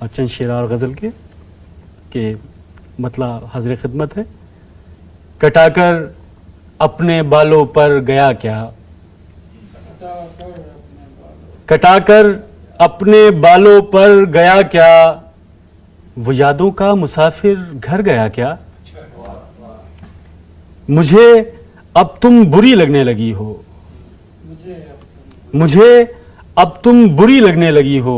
और चंद शेर और गज़ल के मतलब हाज़िर खिदमत है। कटाकर अपने बालों पर गया क्या, कटाकर अपने बालों पर गया क्या, वो यादों का मुसाफिर घर गया क्या। मुझे अब तुम बुरी लगने लगी हो, मुझे अब तुम बुरी लगने लगी हो,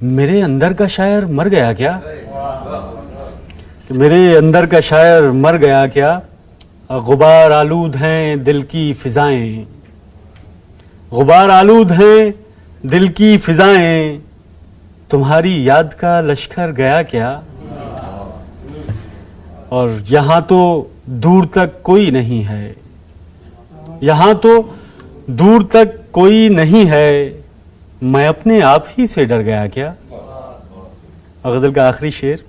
मेरे अंदर का शायर मर गया क्या, मेरे अंदर का शायर मर गया क्या। गुबार आलूद हैं दिल की फिजाएं, गुबार आलूद हैं दिल की फिजाएं, तुम्हारी याद का लश्कर गया क्या। और यहाँ तो दूर तक कोई नहीं है, यहाँ तो दूर तक कोई नहीं है, मैं अपने आप ही से डर गया क्या। और गज़ल का आखिरी शेर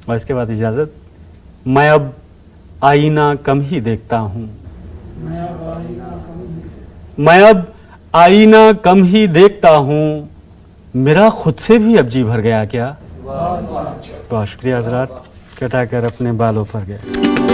और इसके बाद इजाज़त। मैं अब आईना कम ही देखता हूँ, मैं अब आईना कम ही देखता हूँ, मेरा खुद से भी अब जी भर गया क्या। बहुत शुक्रिया हज़रात। कटाकर अपने बालों पर गया।